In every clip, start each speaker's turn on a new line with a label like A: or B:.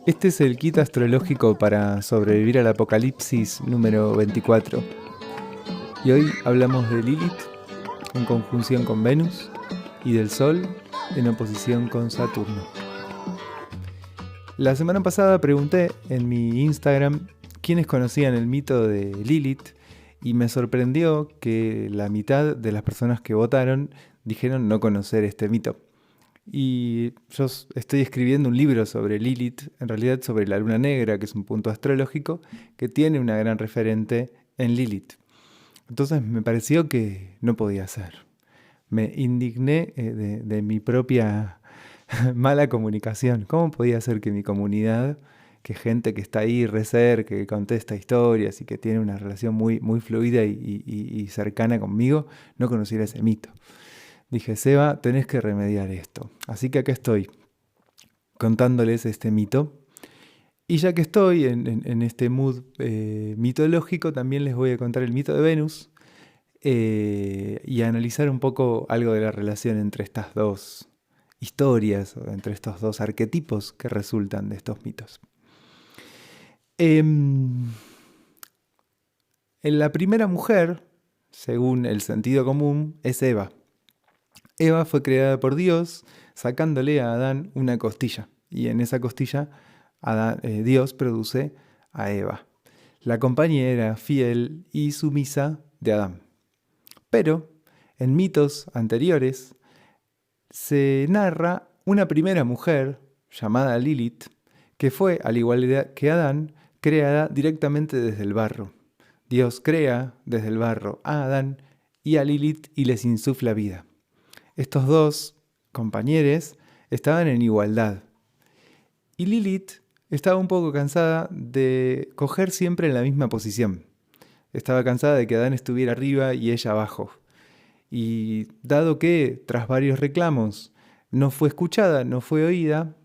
A: Este es el kit astrológico para sobrevivir al apocalipsis número 24. Y hoy hablamos de Lilith en conjunción con Venus y del Sol en oposición con Saturno. La semana pasada pregunté en mi Instagram quiénes conocían el mito de Lilith y me sorprendió que la mitad de las personas que votaron dijeron no conocer este mito. Y yo estoy escribiendo un libro sobre Lilith, en realidad sobre la luna negra, que es un punto astrológico, que tiene una gran referente en Lilith. Entonces me pareció que no podía ser. Me indigné de mi propia mala comunicación. ¿Cómo podía ser que mi comunidad, que gente que está ahí re cerca, que contesta historias y que tiene una relación muy fluida y cercana conmigo, no conociera ese mito? Dije, Seba, tenés que remediar esto. Así que acá estoy, contándoles este mito. Y ya que estoy en este mood mitológico, también les voy a contar el mito de Venus y a analizar un poco algo de la relación entre estas dos historias, o entre estos dos arquetipos que resultan de estos mitos. En la primera mujer, según el sentido común, es Eva. Eva fue creada por Dios sacándole a Adán una costilla. Y en esa costilla Dios produce a Eva, la compañera fiel y sumisa de Adán. Pero en mitos anteriores se narra una primera mujer llamada Lilith, que fue, al igual que Adán, creada directamente desde el barro. Dios crea desde el barro a Adán y a Lilith y les insufla vida. Estos dos compañeros estaban en igualdad. Y Lilith estaba un poco cansada de coger siempre en la misma posición. Estaba cansada de que Adán estuviera arriba y ella abajo. Y dado que, tras varios reclamos, no fue escuchada, no fue oída,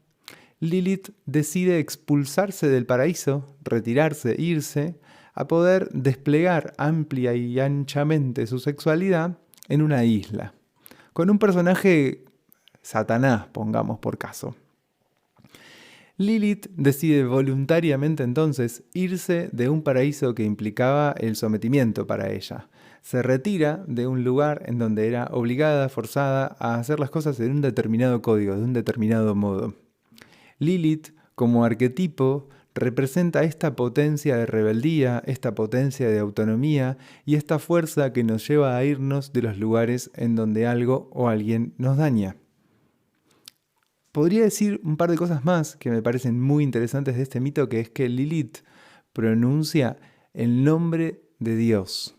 A: Lilith decide expulsarse del paraíso, retirarse, irse, a poder desplegar amplia y anchamente su sexualidad en una isla, con un personaje Satanás, pongamos por caso. Lilith decide voluntariamente entonces irse de un paraíso que implicaba el sometimiento para ella. Se retira de un lugar en donde era obligada, forzada a hacer las cosas en un determinado código, de un determinado modo. Lilith, como arquetipo, representa esta potencia de rebeldía, esta potencia de autonomía y esta fuerza que nos lleva a irnos de los lugares en donde algo o alguien nos daña. Podría decir un par de cosas más que me parecen muy interesantes de este mito, que es que Lilith pronuncia el nombre de Dios.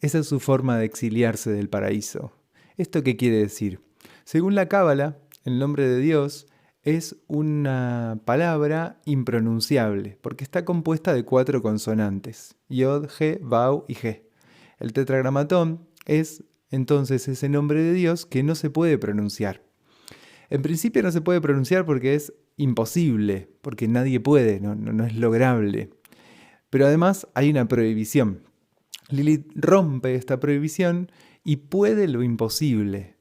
A: Esa es su forma de exiliarse del paraíso. ¿Esto qué quiere decir? Según la Cábala, el nombre de Dios es una palabra impronunciable, porque está compuesta de 4 consonantes, Yod, He, Vau y He. El tetragramatón es entonces ese nombre de Dios que no se puede pronunciar. En principio no se puede pronunciar porque es imposible, porque nadie puede, no es lograble. Pero además hay una prohibición. Lilith rompe esta prohibición y puede lo imposible.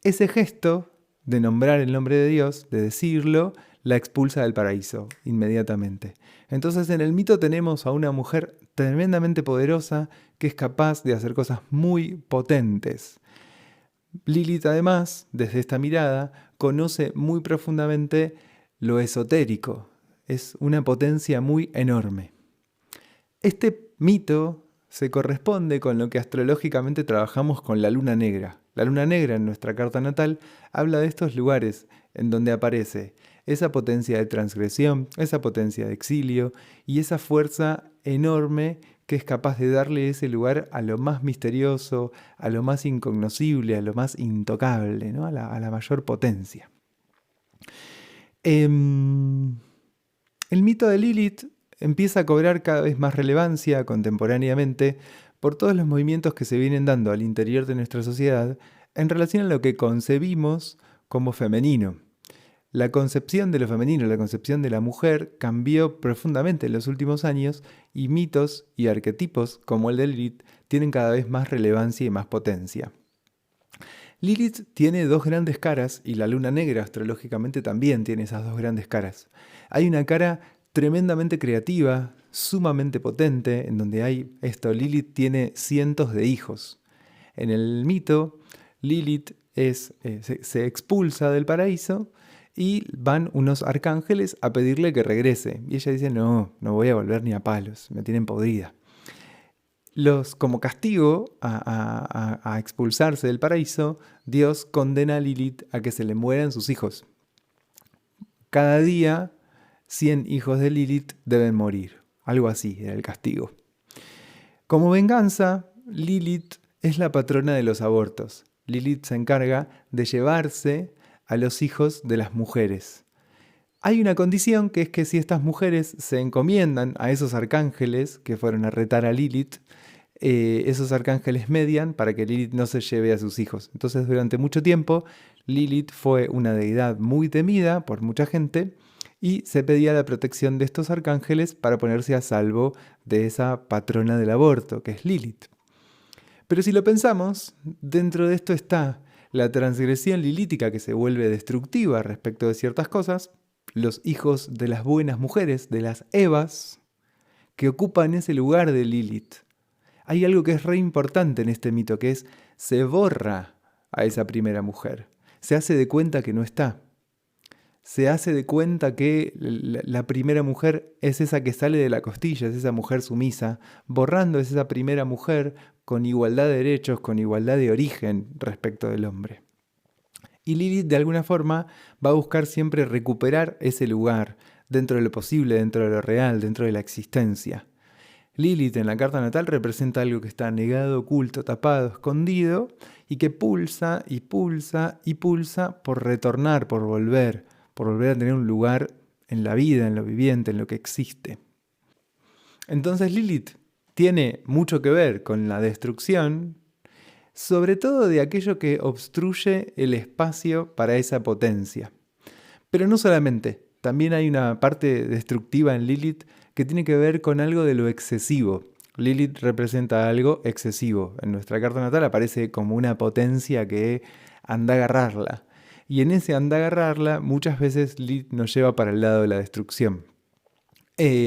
A: Ese gesto de nombrar el nombre de Dios, de decirlo, la expulsa del paraíso inmediatamente. Entonces en el mito tenemos a una mujer tremendamente poderosa que es capaz de hacer cosas muy potentes. Lilith además, desde esta mirada, conoce muy profundamente lo esotérico. Es una potencia muy enorme. Este mito se corresponde con lo que astrológicamente trabajamos con la luna negra. La luna negra en nuestra carta natal habla de estos lugares en donde aparece esa potencia de transgresión, esa potencia de exilio y esa fuerza enorme que es capaz de darle ese lugar a lo más misterioso, a lo más incognoscible, a lo más intocable, ¿no? a la mayor potencia. El mito de Lilith empieza a cobrar cada vez más relevancia contemporáneamente por todos los movimientos que se vienen dando al interior de nuestra sociedad en relación a lo que concebimos como femenino. La concepción de lo femenino, la concepción de la mujer cambió profundamente en los últimos años y mitos y arquetipos como el de Lilith tienen cada vez más relevancia y más potencia. Lilith tiene dos grandes caras y la luna negra astrológicamente también tiene esas dos grandes caras. Hay una cara tremendamente creativa, sumamente potente, en donde Lilith tiene cientos de hijos. En el mito, Lilith se expulsa del paraíso y van unos arcángeles a pedirle que regrese. Y ella dice, no voy a volver ni a palos, me tienen podrida. Como castigo a expulsarse del paraíso, Dios condena a Lilith a que se le mueran sus hijos. Cada día, 100 hijos de Lilith deben morir. Algo así era el castigo. Como venganza, Lilith es la patrona de los abortos. Lilith se encarga de llevarse a los hijos de las mujeres. Hay una condición que es que si estas mujeres se encomiendan a esos arcángeles que fueron a retar a Lilith, esos arcángeles median para que Lilith no se lleve a sus hijos. Entonces, durante mucho tiempo, Lilith fue una deidad muy temida por mucha gente y se pedía la protección de estos arcángeles para ponerse a salvo de esa patrona del aborto, que es Lilith. Pero si lo pensamos, dentro de esto está la transgresión lilítica que se vuelve destructiva respecto de ciertas cosas, los hijos de las buenas mujeres, de las Evas, que ocupan ese lugar de Lilith. Hay algo que es re importante en este mito, que es se borra a esa primera mujer. Se hace de cuenta que no está. Se hace de cuenta que la primera mujer es esa que sale de la costilla, es esa mujer sumisa, borrando es esa primera mujer con igualdad de derechos, con igualdad de origen respecto del hombre. Y Lilith de alguna forma va a buscar siempre recuperar ese lugar dentro de lo posible, dentro de lo real, dentro de la existencia. Lilith en la carta natal representa algo que está negado, oculto, tapado, escondido y que pulsa y pulsa y pulsa por retornar, por volver a tener un lugar en la vida, en lo viviente, en lo que existe. Entonces Lilith tiene mucho que ver con la destrucción, sobre todo de aquello que obstruye el espacio para esa potencia. Pero no solamente, también hay una parte destructiva en Lilith que tiene que ver con algo de lo excesivo. Lilith representa algo excesivo. En nuestra carta natal aparece como una potencia que anda a agarrarla. Y en ese anda a agarrarla, muchas veces Lilith nos lleva para el lado de la destrucción.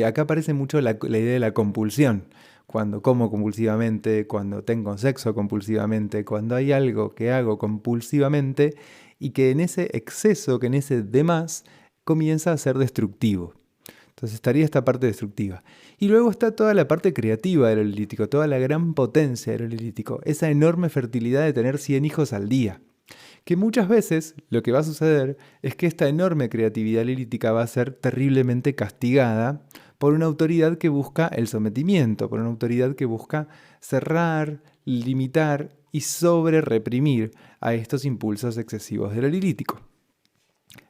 A: Acá aparece mucho la idea de la compulsión. Cuando como compulsivamente, cuando tengo sexo compulsivamente, cuando hay algo que hago compulsivamente y que en ese exceso, que en ese demás, comienza a ser destructivo. Entonces estaría esta parte destructiva. Y luego está toda la parte creativa del lilítico, toda la gran potencia del lilítico, esa enorme fertilidad de tener 100 hijos al día. Que muchas veces lo que va a suceder es que esta enorme creatividad lilítica va a ser terriblemente castigada por una autoridad que busca el sometimiento, por una autoridad que busca cerrar, limitar y sobre-reprimir a estos impulsos excesivos del lilítico.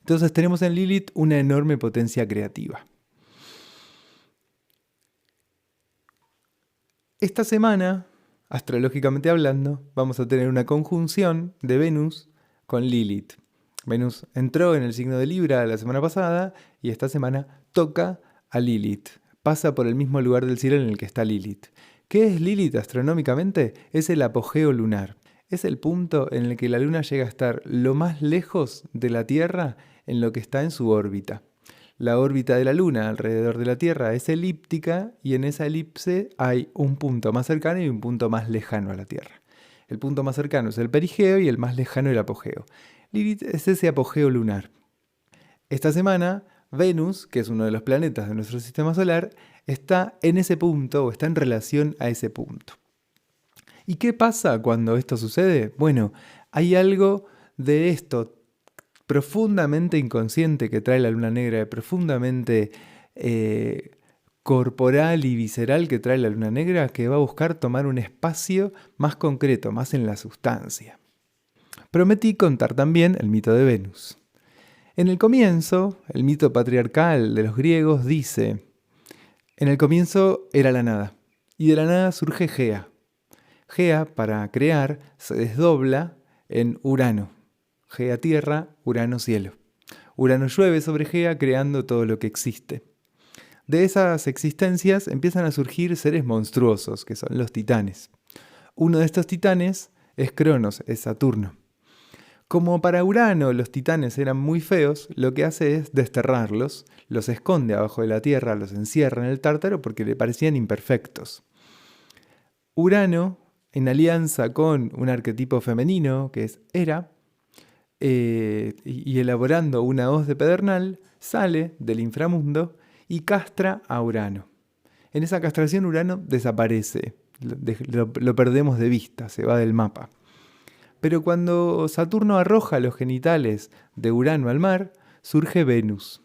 A: Entonces tenemos en Lilith una enorme potencia creativa. Esta semana, astrológicamente hablando, vamos a tener una conjunción de Venus con Lilith. Venus entró en el signo de Libra la semana pasada y esta semana toca a Lilith. Pasa por el mismo lugar del cielo en el que está Lilith. ¿Qué es Lilith astronómicamente? Es el apogeo lunar. Es el punto en el que la luna llega a estar lo más lejos de la Tierra en lo que está en su órbita. La órbita de la luna alrededor de la Tierra es elíptica y en esa elipse hay un punto más cercano y un punto más lejano a la Tierra. El punto más cercano es el perigeo y el más lejano el apogeo. Lilith es ese apogeo lunar. Esta semana, Venus, que es uno de los planetas de nuestro sistema solar, está en ese punto o está en relación a ese punto. ¿Y qué pasa cuando esto sucede? Bueno, hay algo de esto profundamente inconsciente que trae la luna negra, profundamente corporal y visceral que trae la luna negra, que va a buscar tomar un espacio más concreto, más en la sustancia. Prometí contar también el mito de Venus. En el comienzo, el mito patriarcal de los griegos dice: en el comienzo era la nada, y de la nada surge Gea. Gea, para crear, se desdobla en Urano. Gea tierra, Urano cielo. Urano llueve sobre Gea creando todo lo que existe. De esas existencias empiezan a surgir seres monstruosos, que son los titanes. Uno de estos titanes es Cronos, es Saturno. Como para Urano los titanes eran muy feos, lo que hace es desterrarlos, los esconde abajo de la tierra, los encierra en el Tártaro porque le parecían imperfectos. Urano, en alianza con un arquetipo femenino que es Hera, y elaborando una hoz de pedernal, sale del inframundo y castra a Urano. En esa castración Urano desaparece, lo perdemos de vista, se va del mapa. Pero cuando Saturno arroja los genitales de Urano al mar, surge Venus.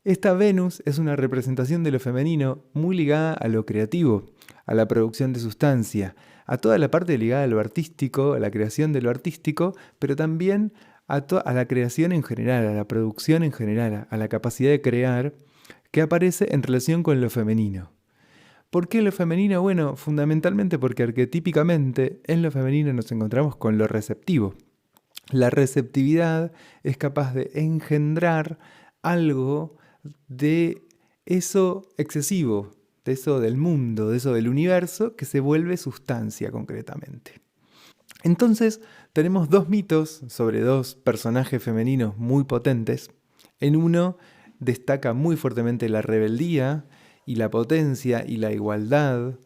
A: Esta Venus es una representación de lo femenino muy ligada a lo creativo, a la producción de sustancia, a toda la parte ligada a lo artístico, a la creación de lo artístico, pero también a la creación en general, a la producción en general, a la capacidad de crear que aparece en relación con lo femenino. ¿Por qué lo femenino? Bueno, fundamentalmente porque arquetípicamente en lo femenino nos encontramos con lo receptivo. La receptividad es capaz de engendrar algo de eso excesivo, de eso del mundo, de eso del universo, que se vuelve sustancia concretamente. Entonces, tenemos dos mitos sobre dos personajes femeninos muy potentes. En uno destaca muy fuertemente la rebeldía y la potencia y la igualdad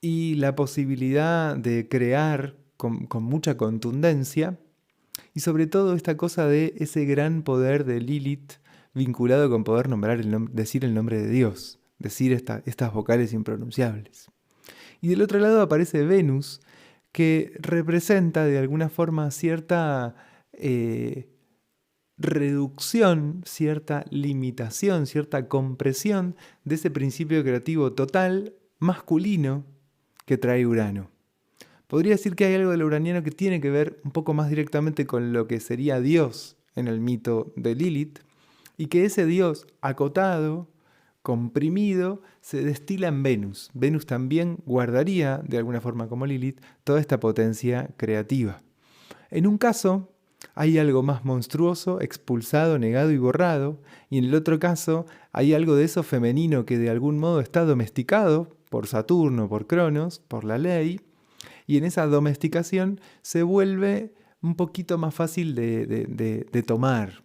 A: y la posibilidad de crear con mucha contundencia y sobre todo esta cosa de ese gran poder de Lilith vinculado con poder nombrar decir el nombre de Dios, decir estas vocales impronunciables. Y del otro lado aparece Venus, que representa de alguna forma cierta reducción, cierta limitación, cierta compresión de ese principio creativo total masculino que trae Urano. Podría decir que hay algo de lo uraniano que tiene que ver un poco más directamente con lo que sería Dios en el mito de Lilith, y que ese Dios acotado, comprimido, se destila en Venus. Venus también guardaría, de alguna forma como Lilith, toda esta potencia creativa. En un caso, hay algo más monstruoso, expulsado, negado y borrado, y en el otro caso, hay algo de eso femenino que de algún modo está domesticado por Saturno, por Cronos, por la ley, y en esa domesticación se vuelve un poquito más fácil de tomar,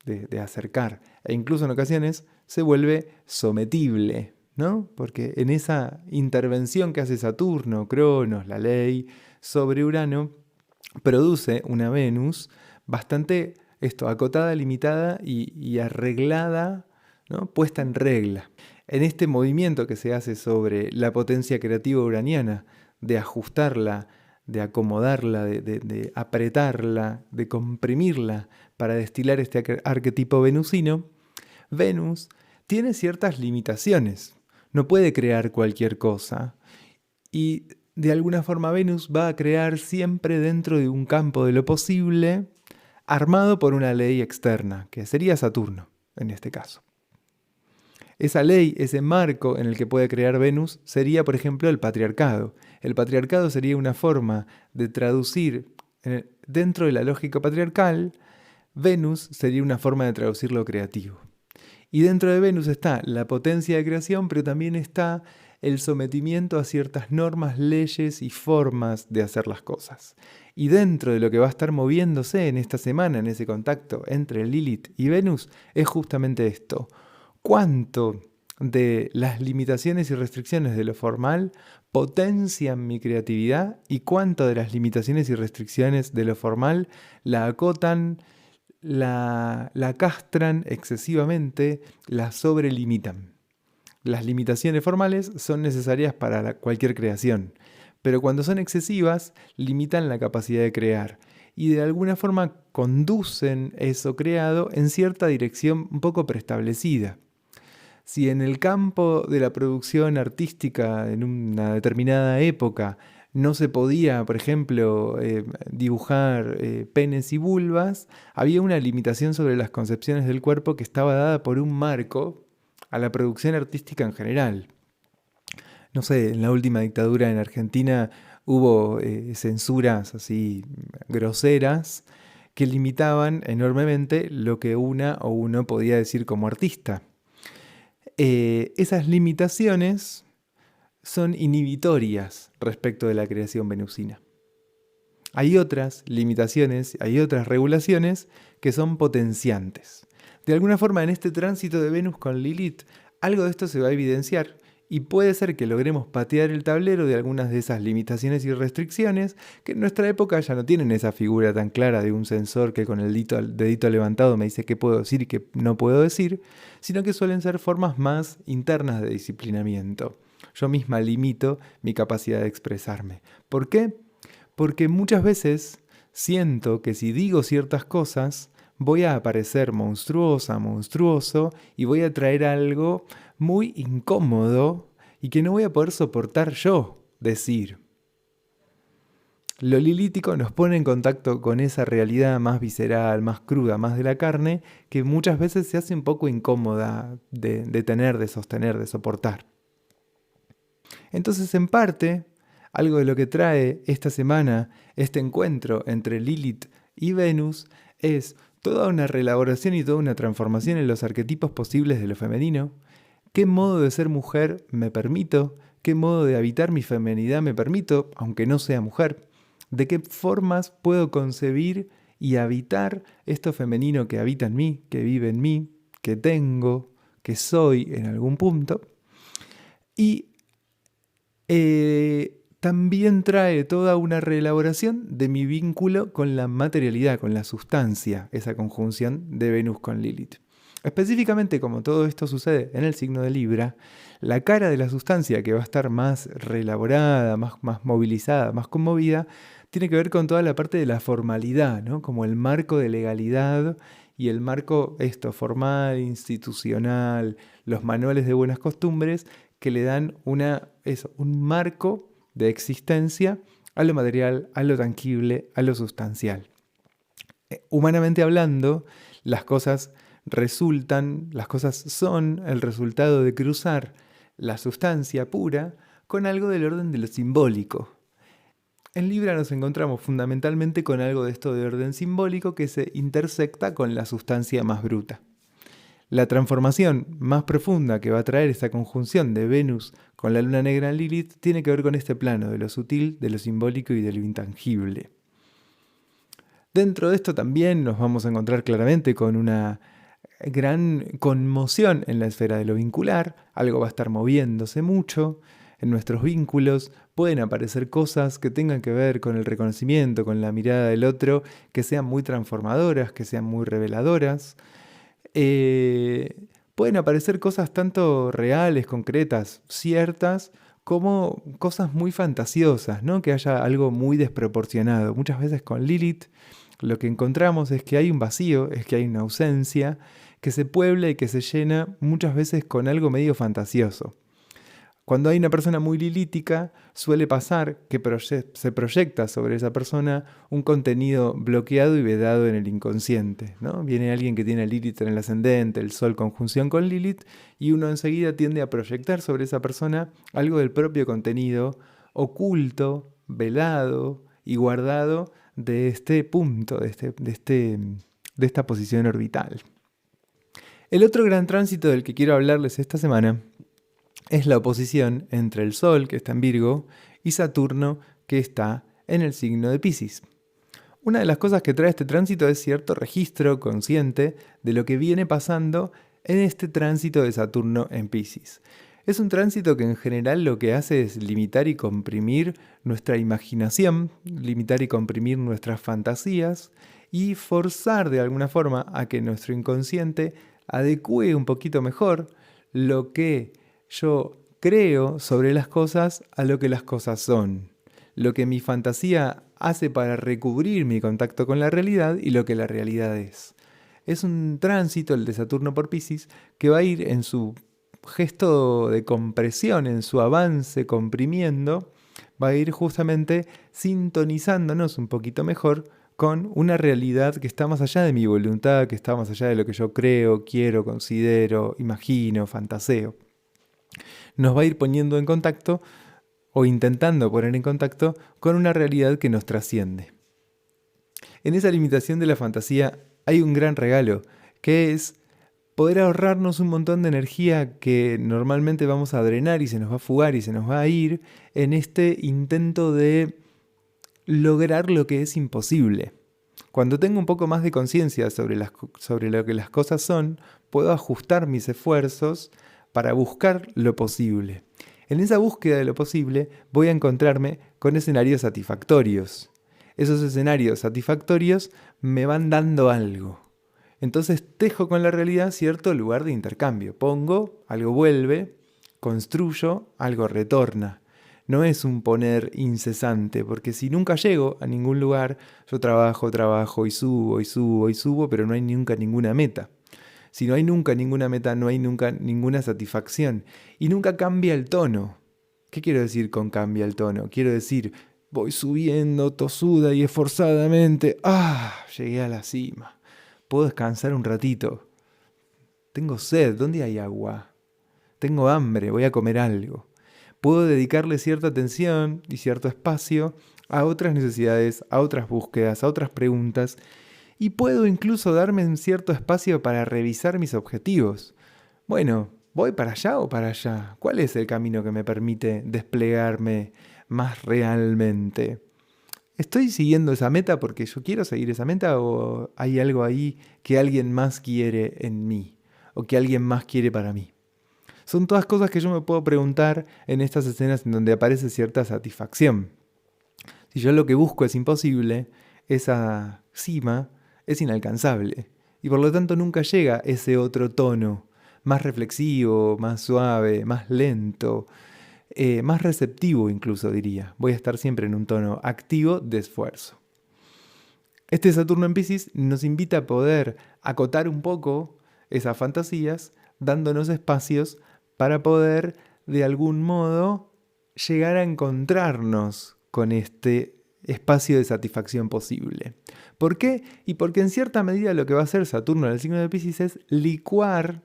A: de acercar, e incluso en ocasiones se vuelve sometible, ¿no? Porque en esa intervención que hace Saturno, Cronos, la ley, sobre Urano, produce una Venus bastante acotada, limitada y arreglada, ¿no? Puesta en regla. En este movimiento que se hace sobre la potencia creativa uraniana, de ajustarla, de acomodarla, de apretarla, de comprimirla para destilar este arquetipo venusino, Venus tiene ciertas limitaciones. No puede crear cualquier cosa. Y de alguna forma Venus va a crear siempre dentro de un campo de lo posible, armado por una ley externa, que sería Saturno en este caso. Esa ley, ese marco en el que puede crear Venus, sería, por ejemplo, el patriarcado. El patriarcado sería una forma de traducir, dentro de la lógica patriarcal, Venus sería una forma de traducir lo creativo. Y dentro de Venus está la potencia de creación, pero también está el sometimiento a ciertas normas, leyes y formas de hacer las cosas. Y dentro de lo que va a estar moviéndose en esta semana, en ese contacto entre Lilith y Venus, es justamente esto. ¿Cuánto de las limitaciones y restricciones de lo formal potencian mi creatividad y cuánto de las limitaciones y restricciones de lo formal la acotan, la castran excesivamente, la sobrelimitan? Las limitaciones formales son necesarias para cualquier creación, pero cuando son excesivas, limitan la capacidad de crear y de alguna forma conducen eso creado en cierta dirección un poco preestablecida. Si en el campo de la producción artística en una determinada época no se podía, por ejemplo, dibujar penes y vulvas, había una limitación sobre las concepciones del cuerpo que estaba dada por un marco a la producción artística en general. No sé, en la última dictadura en Argentina hubo censuras así groseras que limitaban enormemente lo que una o uno podía decir como artista. Esas limitaciones son inhibitorias respecto de la creación venusina. Hay otras limitaciones, hay otras regulaciones que son potenciantes. De alguna forma, en este tránsito de Venus con Lilith, algo de esto se va a evidenciar y puede ser que logremos patear el tablero de algunas de esas limitaciones y restricciones que en nuestra época ya no tienen esa figura tan clara de un sensor que con el dedito levantado me dice qué puedo decir y qué no puedo decir, sino que suelen ser formas más internas de disciplinamiento. Yo misma limito mi capacidad de expresarme. ¿Por qué? Porque muchas veces siento que si digo ciertas cosas, voy a aparecer monstruosa, monstruoso, y voy a traer algo muy incómodo y que no voy a poder soportar yo decir. Lo lilítico nos pone en contacto con esa realidad más visceral, más cruda, más de la carne, que muchas veces se hace un poco incómoda de tener, de sostener, de soportar. Entonces, en parte, algo de lo que trae esta semana este encuentro entre Lilith y Venus es toda una reelaboración y toda una transformación en los arquetipos posibles de lo femenino. ¿Qué modo de ser mujer me permito? ¿Qué modo de habitar mi feminidad me permito, aunque no sea mujer? ¿De qué formas puedo concebir y habitar esto femenino que habita en mí, que vive en mí, que tengo, que soy en algún punto? Y también trae toda una reelaboración de mi vínculo con la materialidad, con la sustancia, esa conjunción de Venus con Lilith. Específicamente, como todo esto sucede en el signo de Libra, la cara de la sustancia que va a estar más reelaborada, más movilizada, más conmovida, tiene que ver con toda la parte de la formalidad, ¿no? Como el marco de legalidad y el marco formal, institucional, los manuales de buenas costumbres que le dan un marco de existencia a lo material, a lo tangible, a lo sustancial. Humanamente hablando, las cosas son el resultado de cruzar la sustancia pura con algo del orden de lo simbólico. En Libra nos encontramos fundamentalmente con algo de esto de orden simbólico que se intersecta con la sustancia más bruta. La transformación más profunda que va a traer esta conjunción de Venus con la luna negra en Lilith tiene que ver con este plano de lo sutil, de lo simbólico y de lo intangible. Dentro de esto también nos vamos a encontrar claramente con una gran conmoción en la esfera de lo vincular, algo va a estar moviéndose mucho. En nuestros vínculos pueden aparecer cosas que tengan que ver con el reconocimiento, con la mirada del otro, que sean muy transformadoras, que sean muy reveladoras. Pueden aparecer cosas tanto reales, concretas, ciertas, como cosas muy fantasiosas, ¿no? Que haya algo muy desproporcionado. Muchas veces con Lilith lo que encontramos es que hay un vacío, es que hay una ausencia, que se puebla y que se llena muchas veces con algo medio fantasioso. Cuando hay una persona muy lilítica, suele pasar que se proyecta sobre esa persona un contenido bloqueado y vedado en el inconsciente, ¿no? Viene alguien que tiene Lilith en el ascendente, el Sol conjunción con Lilith, y uno enseguida tiende a proyectar sobre esa persona algo del propio contenido oculto, velado y guardado de este punto, de esta posición orbital. El otro gran tránsito del que quiero hablarles esta semana es la oposición entre el Sol, que está en Virgo, y Saturno, que está en el signo de Piscis. Una de las cosas que trae este tránsito es cierto registro consciente de lo que viene pasando en este tránsito de Saturno en Piscis. Es un tránsito que en general lo que hace es limitar y comprimir nuestra imaginación, limitar y comprimir nuestras fantasías y forzar de alguna forma a que nuestro inconsciente adecue un poquito mejor lo que yo creo sobre las cosas a lo que las cosas son, lo que mi fantasía hace para recubrir mi contacto con la realidad y lo que la realidad es. Es un tránsito, el de Saturno por Piscis, que va a ir en su gesto de compresión, en su avance comprimiendo, va a ir justamente sintonizándonos un poquito mejor con una realidad que está más allá de mi voluntad, que está más allá de lo que yo creo, quiero, considero, imagino, fantaseo. Nos va a ir poniendo en contacto o intentando poner en contacto con una realidad que nos trasciende. En esa limitación de la fantasía hay un gran regalo, que es poder ahorrarnos un montón de energía que normalmente vamos a drenar y se nos va a fugar y se nos va a ir en este intento de lograr lo que es imposible. Cuando tengo un poco más de conciencia sobre lo que las cosas son, puedo ajustar mis esfuerzos para buscar lo posible. En esa búsqueda de lo posible voy a encontrarme con escenarios satisfactorios. Esos escenarios satisfactorios me van dando algo. Entonces tejo con la realidad cierto lugar de intercambio. Pongo, algo vuelve, construyo, algo retorna. No es un poner incesante, porque si nunca llego a ningún lugar, yo trabajo y subo, pero no hay nunca ninguna meta. Si no hay nunca ninguna meta, no hay nunca ninguna satisfacción. Y nunca cambia el tono. ¿Qué quiero decir con cambia el tono? Quiero decir, voy subiendo tosuda y esforzadamente. Llegué a la cima. Puedo descansar un ratito. Tengo sed, ¿dónde hay agua? Tengo hambre, voy a comer algo. Puedo dedicarle cierta atención y cierto espacio a otras necesidades, a otras búsquedas, a otras preguntas, y puedo incluso darme un cierto espacio para revisar mis objetivos. Bueno, ¿voy para allá o para allá? ¿Cuál es el camino que me permite desplegarme más realmente? ¿Estoy siguiendo esa meta porque yo quiero seguir esa meta o hay algo ahí que alguien más quiere en mí o que alguien más quiere para mí? Son todas cosas que yo me puedo preguntar en estas escenas en donde aparece cierta satisfacción. Si yo lo que busco es imposible, esa cima es inalcanzable y por lo tanto nunca llega ese otro tono, más reflexivo, más suave, más lento, más receptivo incluso diría. Voy a estar siempre en un tono activo de esfuerzo. Este Saturno en Piscis nos invita a poder acotar un poco esas fantasías, dándonos espacios para poder de algún modo llegar a encontrarnos con este espacio de satisfacción posible. ¿Por qué? Y porque en cierta medida lo que va a hacer Saturno en el signo de Piscis es licuar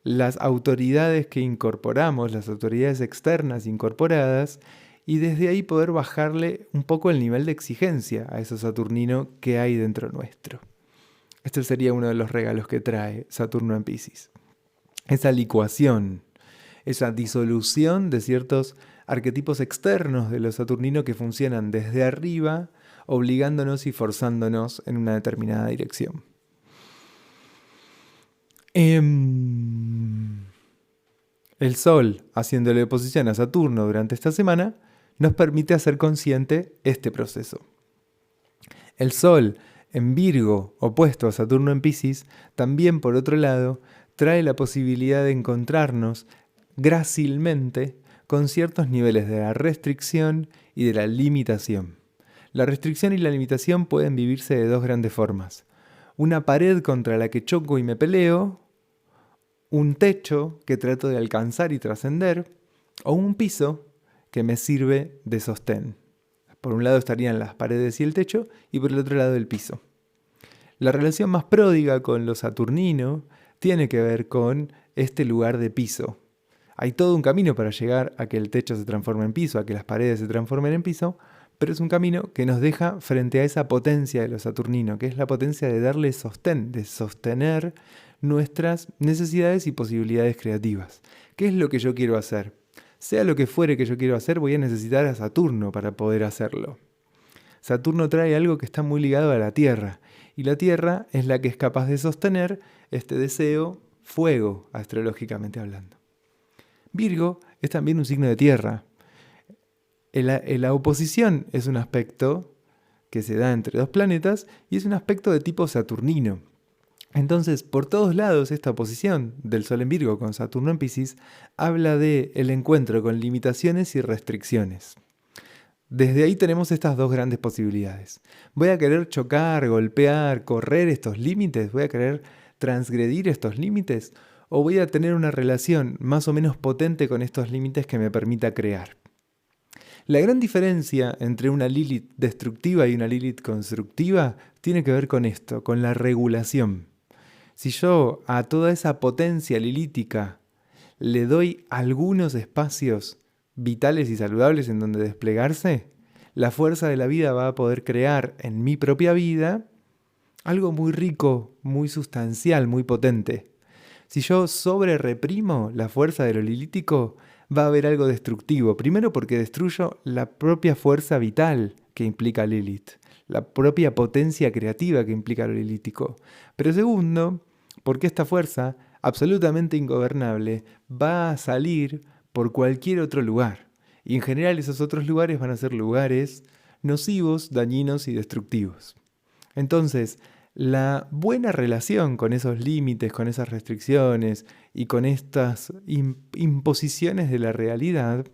A: las autoridades que incorporamos, las autoridades externas incorporadas, y desde ahí poder bajarle un poco el nivel de exigencia a ese Saturnino que hay dentro nuestro. Este sería uno de los regalos que trae Saturno en Piscis. Esa licuación, esa disolución de ciertos arquetipos externos de lo saturnino que funcionan desde arriba, obligándonos y forzándonos en una determinada dirección. El Sol, haciéndole oposición a Saturno durante esta semana, nos permite hacer consciente este proceso. El Sol en Virgo, opuesto a Saturno en Piscis, también por otro lado, trae la posibilidad de encontrarnos grácilmente con ciertos niveles de la restricción y de la limitación. La restricción y la limitación pueden vivirse de dos grandes formas. Una pared contra la que choco y me peleo, un techo que trato de alcanzar y trascender, o un piso que me sirve de sostén. Por un lado estarían las paredes y el techo, y por el otro lado el piso. La relación más pródiga con lo saturnino tiene que ver con este lugar de piso. Hay todo un camino para llegar a que el techo se transforme en piso, a que las paredes se transformen en piso, pero es un camino que nos deja frente a esa potencia de lo saturnino, que es la potencia de darle sostén, de sostener nuestras necesidades y posibilidades creativas. ¿Qué es lo que yo quiero hacer? Sea lo que fuere que yo quiero hacer, voy a necesitar a Saturno para poder hacerlo. Saturno trae algo que está muy ligado a la Tierra, y la Tierra es la que es capaz de sostener este deseo, fuego, astrológicamente hablando. Virgo es también un signo de Tierra. La oposición es un aspecto que se da entre dos planetas y es un aspecto de tipo saturnino. Entonces, por todos lados, esta oposición del Sol en Virgo con Saturno en Piscis habla de el encuentro con limitaciones y restricciones. Desde ahí tenemos estas dos grandes posibilidades. ¿Voy a querer chocar, golpear, correr estos límites? ¿Voy a querer transgredir estos límites? ¿O voy a tener una relación más o menos potente con estos límites que me permita crear? La gran diferencia entre una Lilith destructiva y una Lilith constructiva tiene que ver con esto, con la regulación. Si yo a toda esa potencia lilítica le doy algunos espacios vitales y saludables en donde desplegarse, la fuerza de la vida va a poder crear en mi propia vida algo muy rico, muy sustancial, muy potente. Si yo sobre reprimo la fuerza de lo lilítico, va a haber algo destructivo. Primero porque destruyo la propia fuerza vital que implica Lilith, la propia potencia creativa que implica lo lilítico. Pero segundo, porque esta fuerza absolutamente ingobernable va a salir por cualquier otro lugar. Y en general esos otros lugares van a ser lugares nocivos, dañinos y destructivos. Entonces, la buena relación con esos límites, con esas restricciones y con estas imposiciones de la realidad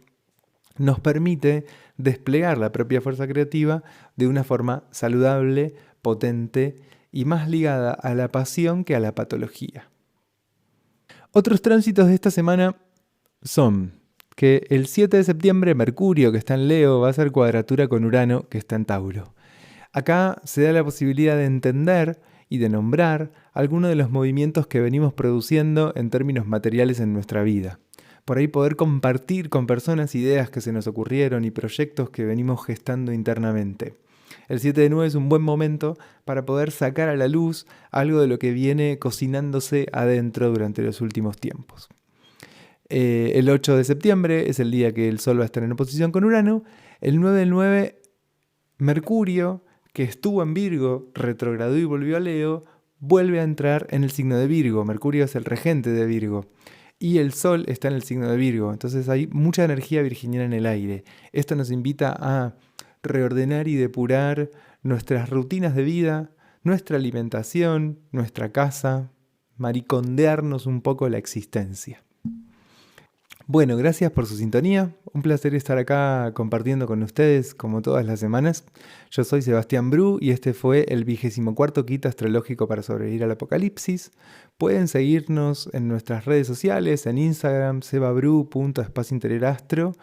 A: nos permite desplegar la propia fuerza creativa de una forma saludable, potente y más ligada a la pasión que a la patología. Otros tránsitos de esta semana son que el 7 de septiembre Mercurio, que está en Leo, va a hacer cuadratura con Urano, que está en Tauro. Acá se da la posibilidad de entender y de nombrar algunos de los movimientos que venimos produciendo en términos materiales en nuestra vida. Por ahí poder compartir con personas ideas que se nos ocurrieron y proyectos que venimos gestando internamente. El 7 de 9 es un buen momento para poder sacar a la luz algo de lo que viene cocinándose adentro durante los últimos tiempos. El 8 de septiembre es el día que el Sol va a estar en oposición con Urano. El 9 del 9, Mercurio, que estuvo en Virgo, retrogradó y volvió a Leo, vuelve a entrar en el signo de Virgo. Mercurio es el regente de Virgo. Y el Sol está en el signo de Virgo. Entonces hay mucha energía virginiana en el aire. Esto nos invita a reordenar y depurar nuestras rutinas de vida, nuestra alimentación, nuestra casa, maricondearnos un poco la existencia. Bueno, gracias por su sintonía. Un placer estar acá compartiendo con ustedes como todas las semanas. Yo soy Sebastián Bru y este fue el 24º kit astrológico para sobrevivir al apocalipsis. Pueden seguirnos en nuestras redes sociales, en Instagram, sebabru.espacio-interior-astro,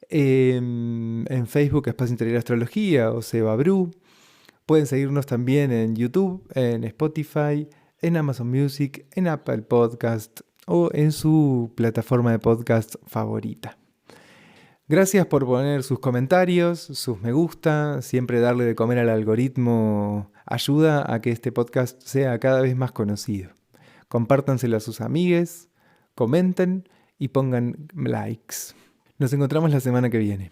A: en Facebook Espacio Interior Astrología o Sebabru. Pueden seguirnos también en YouTube, en Spotify, en Amazon Music, en Apple Podcast o en su plataforma de podcast favorita. Gracias por poner sus comentarios, sus me gusta, siempre darle de comer al algoritmo ayuda a que este podcast sea cada vez más conocido. Compártanselo a sus amigues, comenten y pongan likes. Nos encontramos la semana que viene.